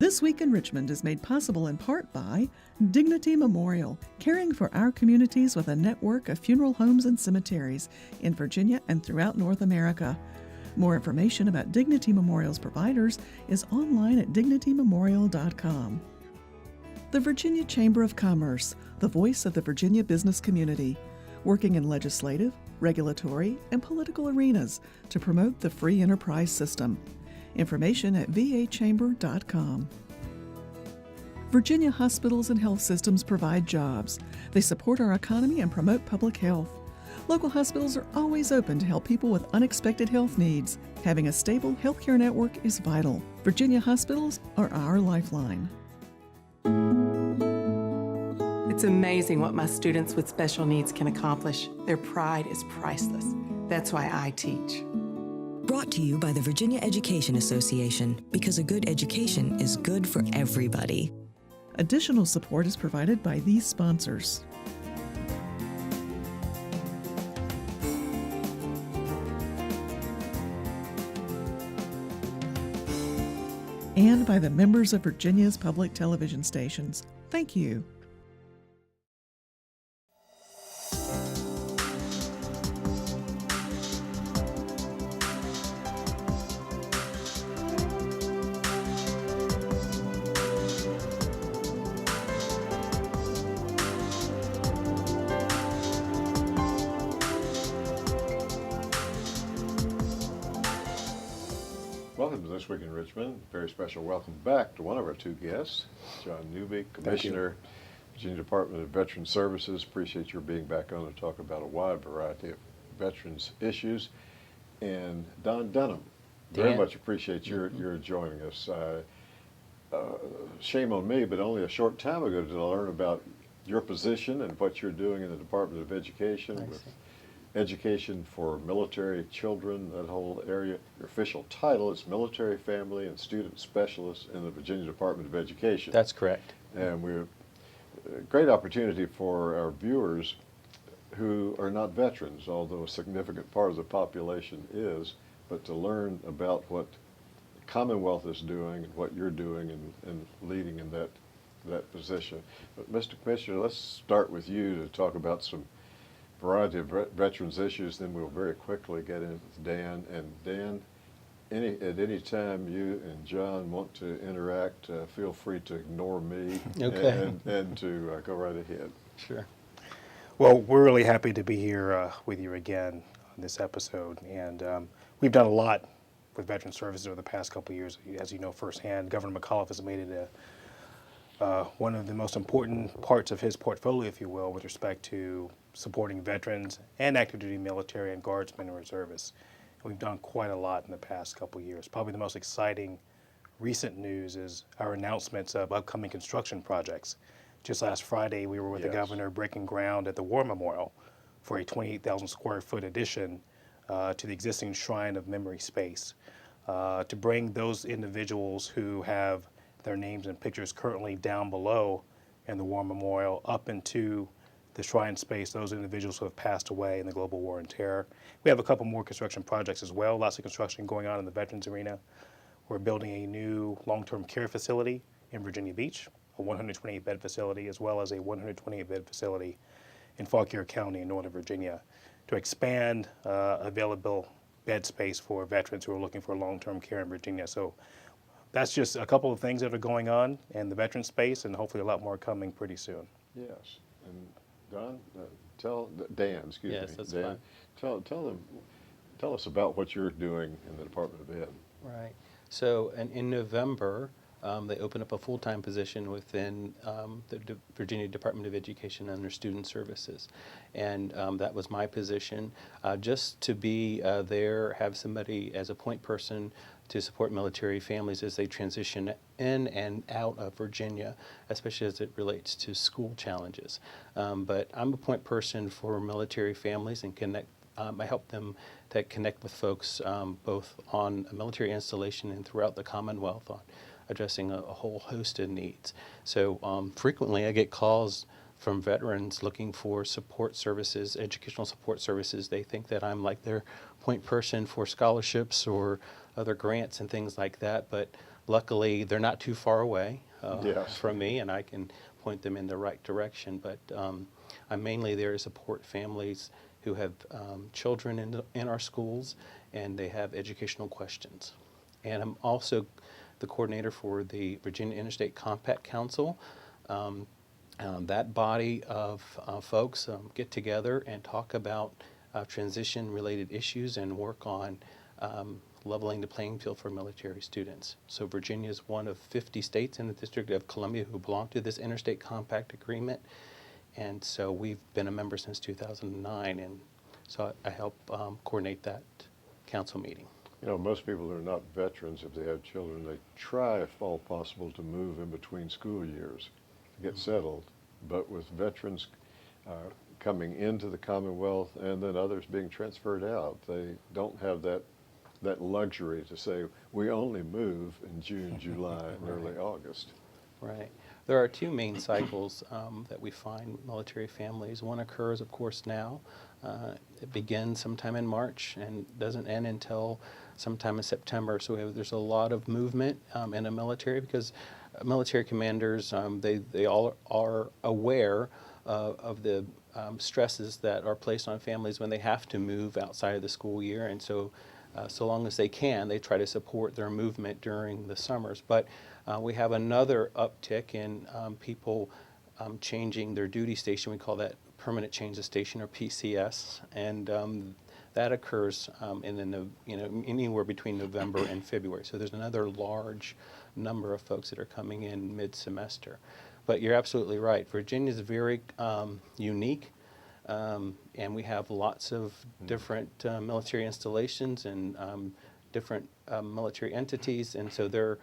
This Week in Richmond is made possible in part by Dignity Memorial, caring for our communities with a network of funeral homes and cemeteries in Virginia and throughout North America. More information about Dignity Memorial's providers is online at dignitymemorial.com. The Virginia Chamber of Commerce, the voice of the Virginia business community, working in legislative, regulatory, and political arenas to promote the free enterprise system. Information at vachamber.com. Virginia hospitals and health systems provide jobs. They support our economy and promote public health. Local hospitals are always open to help people with unexpected health needs. Having a stable healthcare network is vital. Virginia hospitals are our lifeline. It's amazing what my students with special needs can accomplish. Their pride is priceless. That's why I teach. Brought to you by the Virginia Education Association, because a good education is good for everybody. Additional support is provided by these sponsors. And by the members of Virginia's public television stations. Thank you. Welcome to This Week in Richmond. Very special welcome back to one of our two guests, John Newby, Commissioner, Virginia Department of Veteran Services. Appreciate your being back on to talk about a wide variety of veterans issues. And Don Dunham, very much appreciate your joining us. Shame on me, but only a short time ago did I learn about your position and what you're doing in the Department of Education with education for military children, that whole area. Your official title is Military Family and Student Specialist in the Virginia Department of Education. That's correct. And we're a great opportunity for our viewers who are not veterans, although a significant part of the population is, but to learn about what the Commonwealth is doing and what you're doing and leading in that position. But Mr. Commissioner, let's start with you to talk about some variety of veterans issues, then we'll very quickly get into Dan. And Dan, at any time you and John want to interact, feel free to ignore me and to go right ahead. Sure. Well, we're really happy to be here with you again on this episode. And we've done a lot with veteran services over the past couple of years. As you know firsthand, Governor McAuliffe has made it one of the most important parts of his portfolio, if you will, with respect to supporting veterans and active duty military and guardsmen and reservists. And we've done quite a lot in the past couple of years. Probably the most exciting recent news is our announcements of upcoming construction projects. Just last Friday, we were with the governor breaking ground at the War Memorial for a 28,000 square foot addition to the existing Shrine of Memory space to bring those individuals who have their names and pictures currently down below in the War Memorial up into the shrine space, those individuals who have passed away in the global war and terror. We have a couple more construction projects as well, lots of construction going on in the veterans arena. We're building a new long-term care facility in Virginia Beach, a 128-bed facility, as well as a 128-bed facility in Fauquier County in Northern Virginia to expand available bed space for veterans who are looking for long-term care in Virginia. So that's just a couple of things that are going on in the veteran space, and hopefully a lot more coming pretty soon. Yes. And Don, Dan, excuse me. Yes, that's Dan, fine. tell us about what you're doing in the Department of Ed. Right. So in November, they opened up a full-time position within the Virginia Department of Education under Student Services. And that was my position, just to be there, have somebody as a point person to support military families as they transition in and out of Virginia, especially as it relates to school challenges. But I'm a point person for military families and connect. I help them to connect with folks both on a military installation and throughout the Commonwealth on addressing a whole host of needs. So frequently I get calls from veterans looking for support services, educational support services. They think that I'm like their point person for scholarships or other grants and things like that, but Luckily, they're not too far away Yes. from me, and I can point them in the right direction. But I'm mainly there to support families who have children in our schools, and they have educational questions. And I'm also the coordinator for the Virginia Interstate Compact Council. That body of folks get together and talk about transition-related issues and work on leveling the playing field for military students. So Virginia is one of 50 states in the District of Columbia who belong to this Interstate Compact Agreement. And so we've been a member since 2009, and so I help coordinate that council meeting. You know, most people who are not veterans, if they have children, they try, if all possible, to move in between school years to get settled. But with veterans coming into the Commonwealth and then others being transferred out, they don't have that luxury to say, we only move in June, July, and early August. Right. There are two main cycles that we find military families. One occurs, of course, now. It begins sometime in March and doesn't end until sometime in September. So there's a lot of movement in the military because military commanders, they all are aware of the stresses that are placed on families when they have to move outside of the school year. And so so long as they can, they try to support their movement during the summers. But we have another uptick in people changing their duty station. We call that permanent change of station, or PCS, and that occurs anywhere between November and February. So there's another large number of folks that are coming in mid-semester. But you're absolutely right. Virginia is very unique. And we have lots of different military installations and different military entities, and so there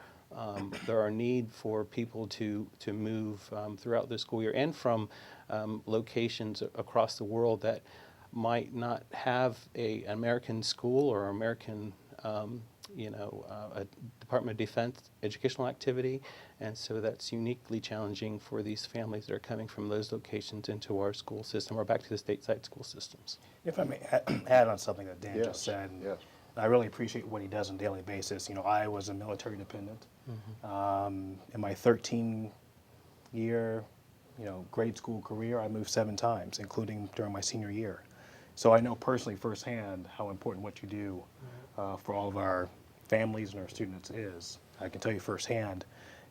are need for people to move throughout the school year and from locations across the world that might not have an American school or American a Department of Defense educational activity, and so that's uniquely challenging for these families that are coming from those locations into our school system or back to the stateside school systems. If I may add on something that Dan Yes, just said, yes. I really appreciate what he does on a daily basis. You know, I was a military dependent. In my 13-year, grade school career, I moved 7 times, including during my senior year. So I know personally firsthand how important what you do for all of our families and our students is. I can tell you firsthand,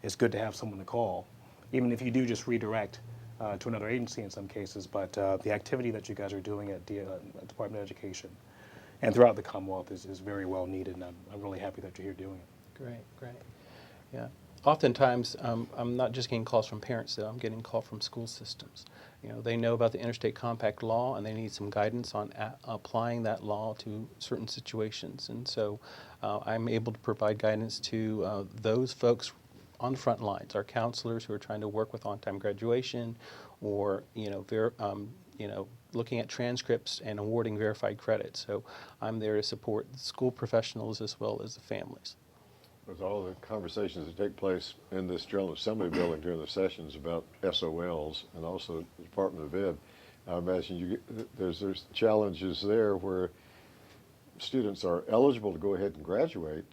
it's good to have someone to call, even if you do just redirect to another agency in some cases. But the activity that you guys are doing at the Department of Education and throughout the Commonwealth is very well needed, and I'm really happy that you're here doing it. Great. Yeah. Oftentimes, I'm not just getting calls from parents, though. I'm getting calls from school systems. They know about the Interstate Compact law, and they need some guidance on applying that law to certain situations. And so I'm able to provide guidance to those folks on the front lines, our counselors who are trying to work with on-time graduation or, looking at transcripts and awarding verified credit. So I'm there to support the school professionals as well as the families. With all the conversations that take place in this General Assembly building during the sessions about SOLs and also the Department of Ed, I imagine there's challenges there where students are eligible to go ahead and graduate,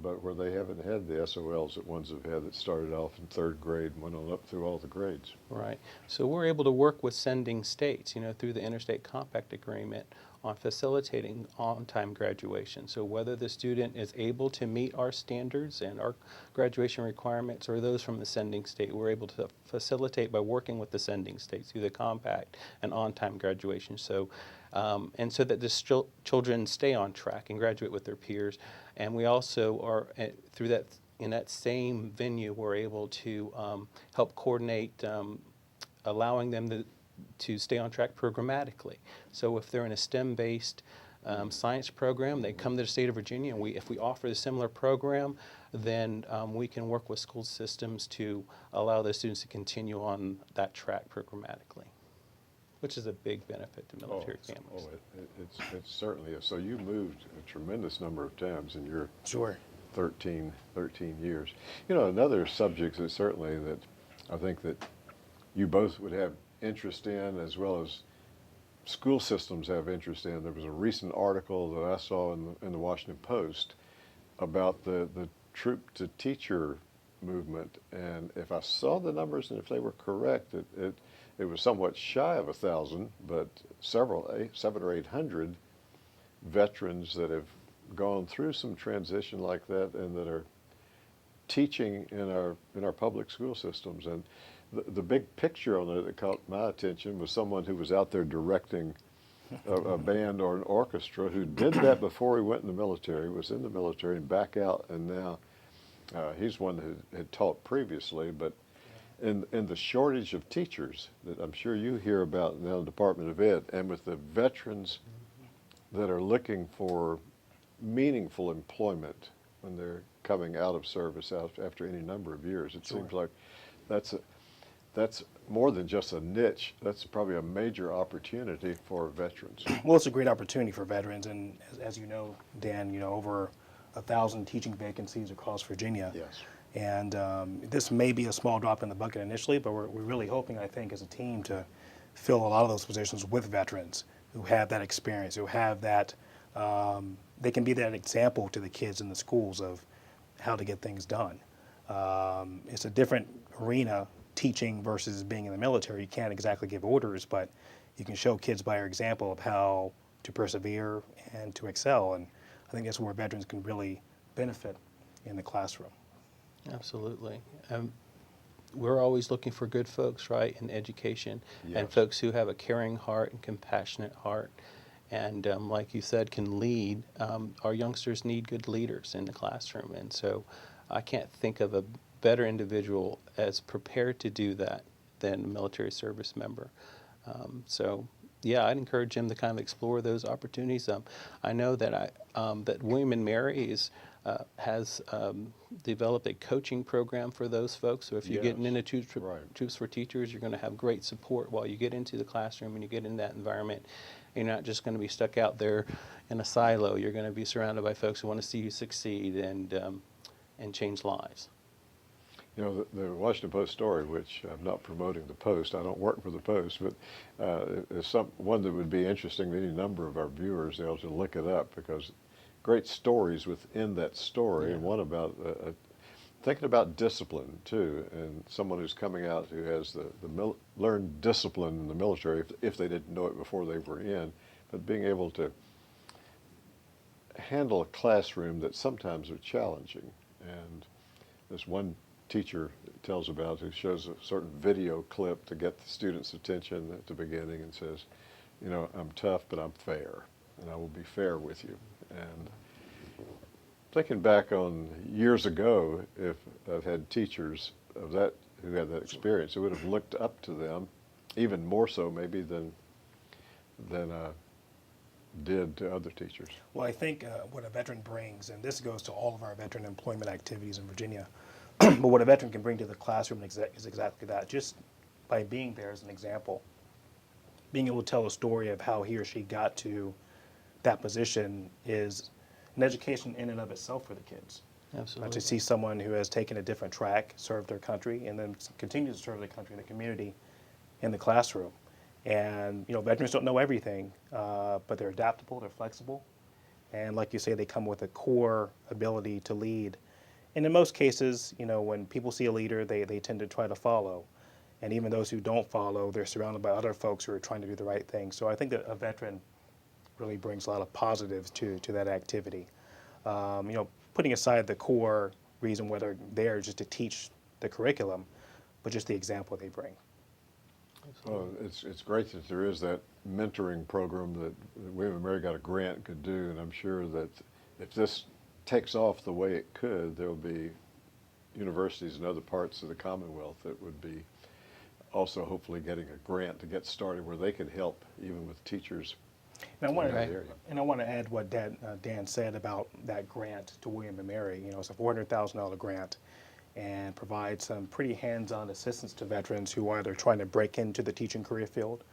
but where they haven't had the SOLs that ones have had that started off in 3rd grade and went on up through all the grades. Right. So we're able to work with sending states, through the Interstate Compact Agreement on facilitating on-time graduation. So whether the student is able to meet our standards and our graduation requirements or those from the sending state, we're able to facilitate by working with the sending states through the compact and on-time graduation. So, and so that the children stay on track and graduate with their peers. And we also are, through that, in that same venue, we're able to help coordinate allowing them to stay on track programmatically. So if they're in a STEM-based science program, they come to the state of Virginia, and if we offer a similar program, then we can work with school systems to allow those students to continue on that track programmatically, which is a big benefit to military families. It certainly is. So you moved a tremendous number of times in your Sure. 13 years. Another subject that certainly that I think that you both would have interest in, as well as school systems have interest in. There was a recent article that I saw in the Washington Post about the troop to teacher movement, and if I saw the numbers and if they were correct, it was somewhat shy of 1,000, but seven or 800 veterans that have gone through some transition like that and that are teaching in our public school systems. And the big picture on it that caught my attention was someone who was out there directing a band or an orchestra who did that before he went in the military, was in the military and back out, and now he's one that had taught previously, but in the shortage of teachers that I'm sure you hear about now in the Department of Ed, and with the veterans that are looking for meaningful employment when they're coming out of service after any number of years, it seems like that's more than just a niche. That's probably a major opportunity for veterans. Well, it's a great opportunity for veterans, and as you know, Dan, over 1,000 teaching vacancies across Virginia. Yes. And this may be a small drop in the bucket initially, but we're really hoping, I think, as a team to fill a lot of those positions with veterans who have that experience, who have that, they can be that example to the kids in the schools of how to get things done. It's a different arena, teaching versus being in the military. You can't exactly give orders, but you can show kids by your example of how to persevere and to excel. And I think that's where veterans can really benefit in the classroom. Absolutely. We're always looking for good folks, right, in education, Yes. and folks who have a caring heart and compassionate heart, and like you said, can lead. Our youngsters need good leaders in the classroom, and so I can't think of a better individual as prepared to do that than a military service member. So yeah, I'd encourage him to kind of explore those opportunities. I know that that William and Mary has developed a coaching program for those folks. So if you're getting Yes, into right. Troops for Teachers, you're going to have great support while you get into the classroom and you get in that environment. You're not just going to be stuck out there in a silo. You're going to be surrounded by folks who want to see you succeed and change lives. The Washington Post story, which I'm not promoting the Post, I don't work for the Post, but is one that would be interesting to any number of our viewers. They'll to look it up, because great stories within that story, and one about thinking about discipline too, and someone who's coming out who has learned discipline in the military if they didn't know it before they were in, but being able to handle a classroom that sometimes are challenging. And this one teacher tells about who shows a certain video clip to get the students' attention at the beginning and says, I'm tough, but I'm fair, and I will be fair with you. And thinking back on years ago, if I've had teachers of that who had that experience, who would have looked up to them, even more so maybe than did to other teachers. Well, I think what a veteran brings, and this goes to all of our veteran employment activities in Virginia, but what a veteran can bring to the classroom is exactly that. Just by being there as an example, being able to tell a story of how he or she got to that position is an education in and of itself for the kids. Absolutely. To see someone who has taken a different track, served their country, and then continues to serve their country and the community in the classroom. And veterans don't know everything, but they're adaptable, they're flexible, and like you say, they come with a core ability to lead. And in most cases, when people see a leader, they tend to try to follow. And even those who don't follow, they're surrounded by other folks who are trying to do the right thing. So I think that a veteran really brings a lot of positives to that activity. Putting aside the core reason whether they're there just to teach the curriculum, but just the example they bring. Well, it's great that there is that mentoring program that William and Mary got a grant could do, and I'm sure that if this takes off the way it could, there'll be universities in other parts of the Commonwealth that would be also hopefully getting a grant to get started where they could help even with teachers. And I want in that area. to add what Dan said about that grant to William and Mary. It's a $400,000 grant, and provides some pretty hands-on assistance to veterans who are either trying to break into the teaching career field,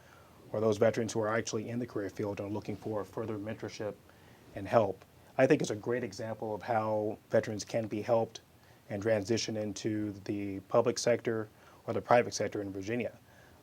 or those veterans who are actually in the career field and are looking for further mentorship and help. I think it's a great example of how veterans can be helped and transition into the public sector or the private sector in Virginia.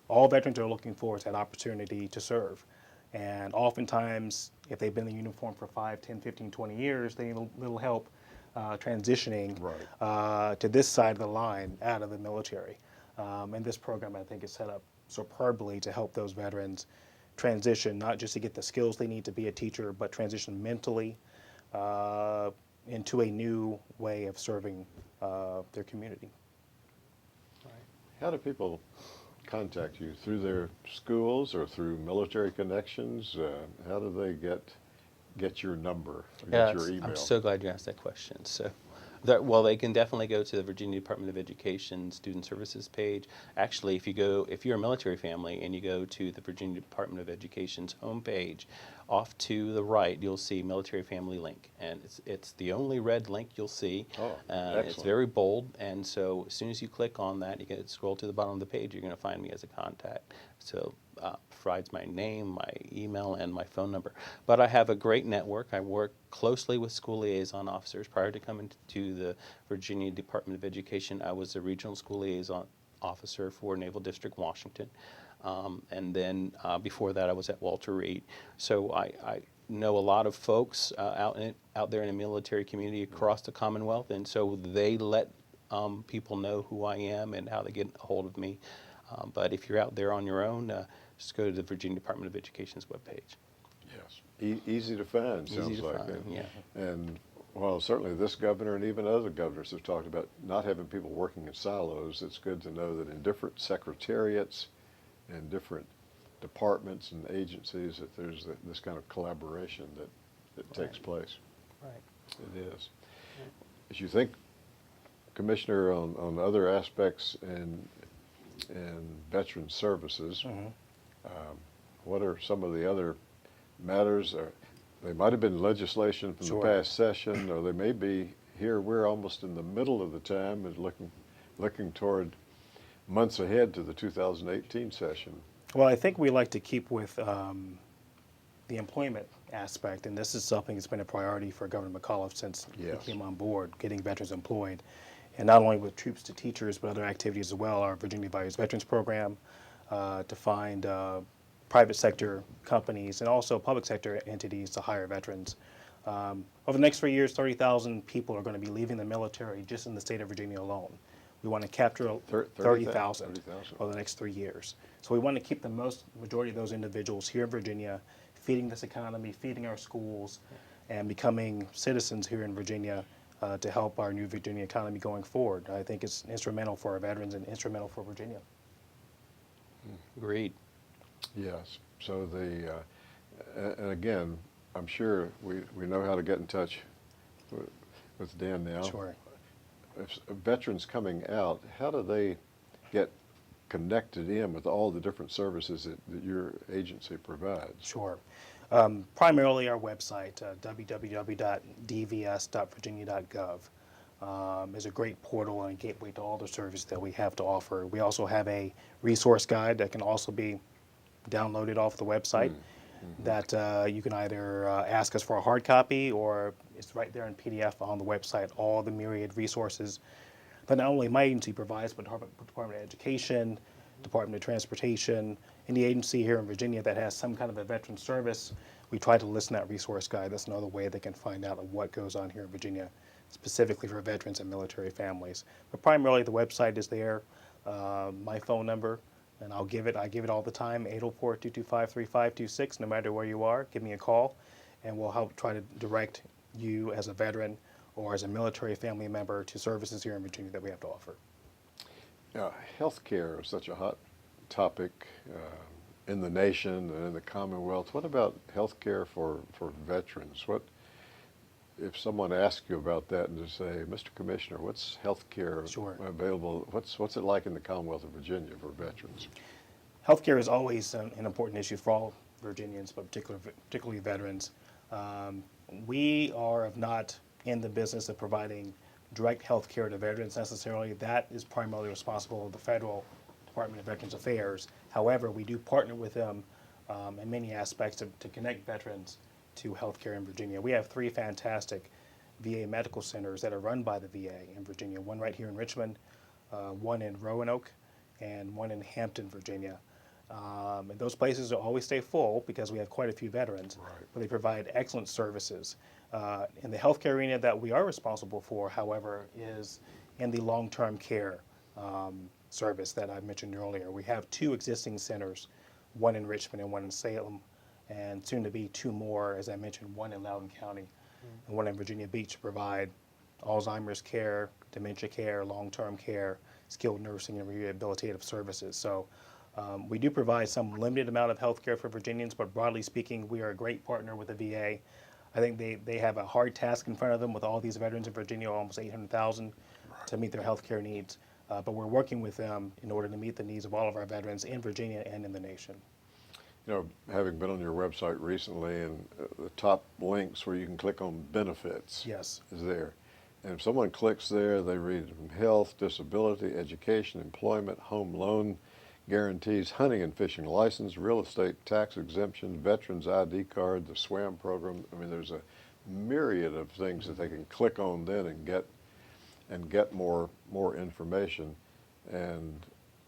All veterans are looking for is that opportunity to serve. And oftentimes, if they've been in uniform for 5, 10, 15, 20 years, they need a little help transitioning Right. to this side of the line out of the military. And this program, I think, is set up superbly to help those veterans transition, not just to get the skills they need to be a teacher, but transition mentally into a new way of serving their community. How do people contact you? Through their schools or through military connections? How do they get your number or get your email? I'm so glad you asked that question. So, well, they can definitely go to the Virginia Department of Education Student Services page. Actually, if you're a military family and you go to the Virginia Department of Education's homepage, off to the right, you'll see Military Family Link, and it's the only red link you'll see. Oh, It's excellent. very bold, and so as soon as you click on that, you can scroll to the bottom of the page. You're going to find me as a contact. So provides my name, my email, and my phone number. But I have a great network. I work closely with school liaison officers. Prior to coming to the Virginia Department of Education, I was a regional school liaison officer for Naval District, Washington. And then before that, I was at Walter Reed. So I know a lot of folks out there in the military community across the Commonwealth, and so they let people know who I am and how they get a hold of me. But if you're out there on your own, just go to the Virginia Department of Education's webpage. Yes. Easy to find, Easy sounds to like. find, yeah. And well, certainly this governor and even other governors have talked about not having people working in silos. It's good to know that in different secretariats and different departments and agencies that there's this kind of collaboration that takes place. Right. It is. As you think, Commissioner, on other aspects in veteran services, what are some of the other matters? They might have been legislation from Sure. the past session, or they may be here. We're almost in the middle of the time and looking toward months ahead to the 2018 session. Well, I think we like to keep with the employment aspect, and this is something that's been a priority for Governor McAuliffe since Yes. he came on board, getting veterans employed. And not only with troops to teachers, but other activities as well. Our Virginia Values Veterans Program to find private sector companies and also public sector entities to hire veterans. Over the next 3 years, 30,000 people are going to be leaving the military just in the state of Virginia alone. We want to capture 30,000 over the next 3 years. So we want to keep the majority of those individuals here in Virginia, feeding this economy, feeding our schools, and becoming citizens here in Virginia to help our new Virginia economy going forward. I think it's instrumental for our veterans and instrumental for Virginia. Agreed. Yes. So and again, I'm sure we know how to get in touch with Dan now. Sure. If veterans coming out, how do they get connected in with all the different services that your agency provides? Sure. Primarily our website, www.dvs.virginia.gov, is a great portal and a gateway to all the services that we have to offer. We also have a resource guide that can also be downloaded off the website that you can either ask us for a hard copy or it's right there in PDF on the website, all the myriad resources that not only my agency provides, but Department of Education, Department of Transportation, any agency here in Virginia that has some kind of a veteran service, we try to list in that resource guide. That's another way they can find out what goes on here in Virginia, specifically for veterans and military families. But primarily the website is there, my phone number, and I give it all the time, 804-225-3526, no matter where you are, give me a call, and we'll help try to direct you as a veteran or as a military family member to services here in Virginia that we have to offer. Healthcare is such a hot topic in the nation and in the Commonwealth. What about healthcare for veterans? What if someone asks you about that and just say, Mr. Commissioner, what's healthcare Sure. available? What's it like in the Commonwealth of Virginia for veterans? Healthcare is always an important issue for all Virginians, but particularly veterans. We are not in the business of providing direct health care to veterans necessarily. That is primarily responsible of the Federal Department of Veterans Affairs. However, we do partner with them in many aspects to connect veterans to health care in Virginia. We have 3 fantastic VA medical centers that are run by the VA in Virginia, one right here in Richmond, one in Roanoke, and one in Hampton, Virginia. And those places will always stay full because we have quite a few veterans, but they provide excellent services. In the healthcare arena that we are responsible for, however, is in the long-term care service that I mentioned earlier. We have 2 existing centers, one in Richmond and one in Salem, and soon to be 2 more, as I mentioned, one in Loudoun County and one in Virginia Beach, to provide Alzheimer's care, dementia care, long-term care, skilled nursing, and rehabilitative services. So we do provide some limited amount of health care for Virginians, but broadly speaking, we are a great partner with the VA. I think they have a hard task in front of them with all these veterans in Virginia, almost 800,000, to meet their health care needs. But we're working with them in order to meet the needs of all of our veterans in Virginia and in the nation. You know, having been on your website recently, and the top links where you can click on benefits Yes. is there. And if someone clicks there, they read from health, disability, education, employment, home loan guarantees, hunting and fishing license, real estate tax exemption, veterans ID card, the SWAM program. I mean, there's a myriad of things that they can click on then and get more information. And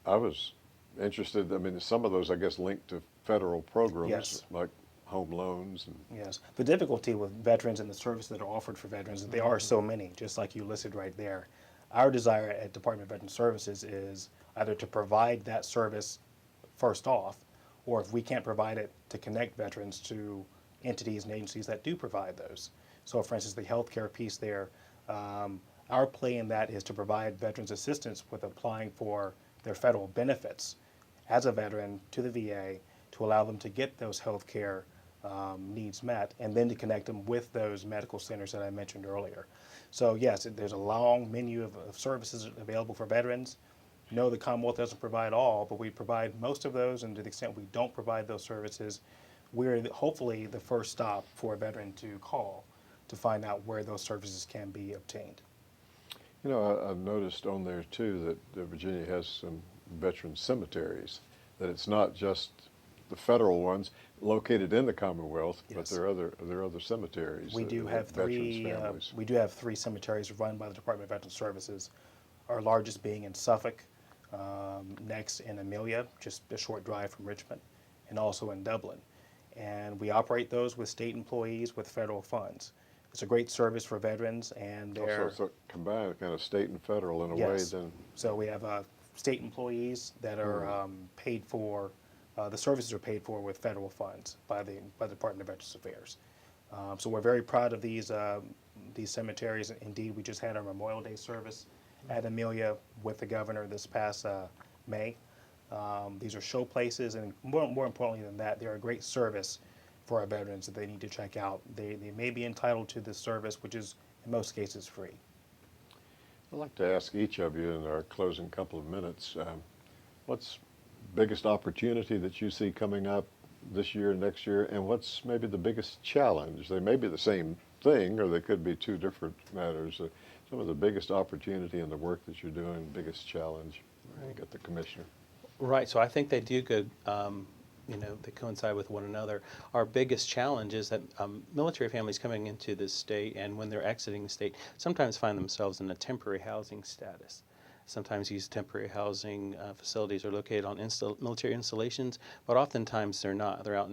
I was interested. I mean, some of those, I guess, linked to federal programs, Yes. like home loans. And Yes. The difficulty with veterans and the services that are offered for veterans is there are so many, just like you listed right there. Our desire at Department of Veteran Services is either to provide that service first off, or if we can't provide it, to connect veterans to entities and agencies that do provide those. So for instance, the healthcare piece there, our play in that is to provide veterans assistance with applying for their federal benefits as a veteran to the VA, to allow them to get those healthcare needs met, and then to connect them with those medical centers that I mentioned earlier. So yes, there's a long menu of services available for veterans. No, the Commonwealth doesn't provide all, but we provide most of those, and to the extent we don't provide those services, we're hopefully the first stop for a veteran to call to find out where those services can be obtained. you know, I've noticed on there too that Virginia has some veteran cemeteries, that it's not just the federal ones located in the Commonwealth, but Yes. there are other cemeteries. We that- do that have veterans' three. families. We do have 3 cemeteries run by the Department of Veteran Services. Our largest being in Suffolk, next in Amelia, just a short drive from Richmond, and also in Dublin. And we operate those with state employees with federal funds. It's a great service for veterans, and they're Also, it's a combined kind of state and federal in a way. yes. Then So we have state employees that are paid for. The services are paid for with federal funds by the Department of Veterans Affairs. So we're very proud of these cemeteries. Indeed, we just had our Memorial Day service at Amelia with the governor this past May. These are show places, and more importantly than that, they're a great service for our veterans that they need to check out. They may be entitled to this service, which is in most cases free. I'd like to ask each of you in our closing couple of minutes, what's biggest opportunity that you see coming up this year, next year, and what's maybe the biggest challenge? They may be the same thing, or they could be 2 different matters. Some of the biggest opportunity in the work that you're doing, biggest challenge. Right. Get the commissioner. Right, so I think they do good, they coincide with one another. Our biggest challenge is that military families coming into this state, and when they're exiting the state, sometimes find themselves in a temporary housing status. Sometimes these temporary housing facilities are located on military installations, but oftentimes they're not. They're out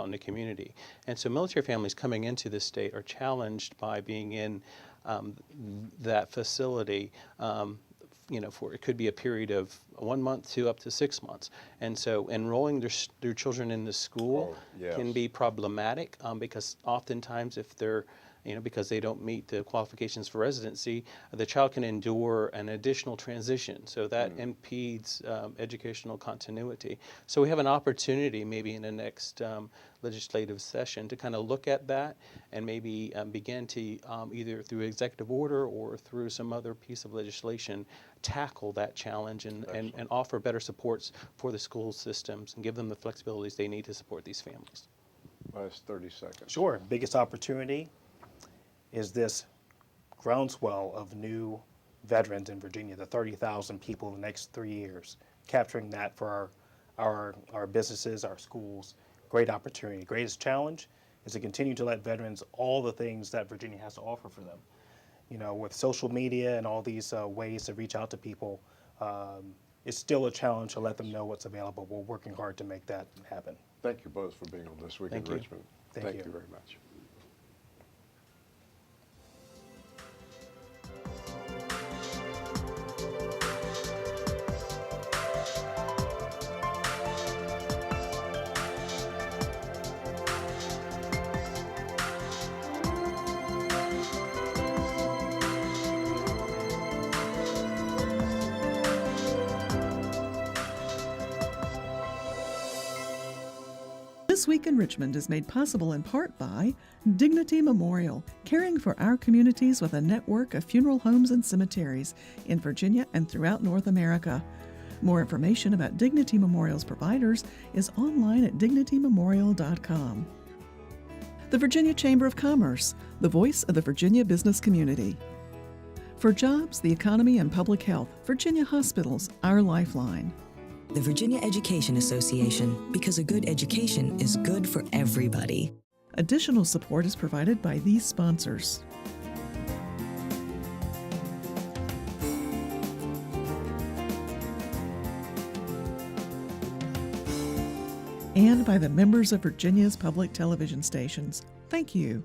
in the community. And so military families coming into this state are challenged by being in that facility for it could be a period of 1 month to up to 6 months. And so enrolling their children in the school can yes. be problematic because oftentimes if they're, because they don't meet the qualifications for residency, the child can endure an additional transition. So that impedes educational continuity. So we have an opportunity maybe in the next legislative session to kind of look at that and maybe begin to either through executive order or through some other piece of legislation tackle that challenge and offer better supports for the school systems and give them the flexibilities they need to support these families. Last 30 seconds. Sure. Biggest opportunity is this groundswell of new veterans in Virginia, the 30,000 people in the next 3 years, capturing that for our businesses, our schools. Great opportunity. Greatest challenge is to continue to let veterans all the things that Virginia has to offer for them. With social media and all these ways to reach out to people, it's still a challenge to let them know what's available. We're working hard to make that happen. Thank you both for being on This Week Thank in you. Richmond. Thank you. You very much. This Week in Richmond is made possible in part by Dignity Memorial, caring for our communities with a network of funeral homes and cemeteries in Virginia and throughout North America. More information about Dignity Memorial's providers is online at dignitymemorial.com. The Virginia Chamber of Commerce, the voice of the Virginia business community. For jobs, the economy, and public health, Virginia Hospitals, our lifeline. The Virginia Education Association, because a good education is good for everybody. Additional support is provided by these sponsors. And by the members of Virginia's public television stations. Thank you.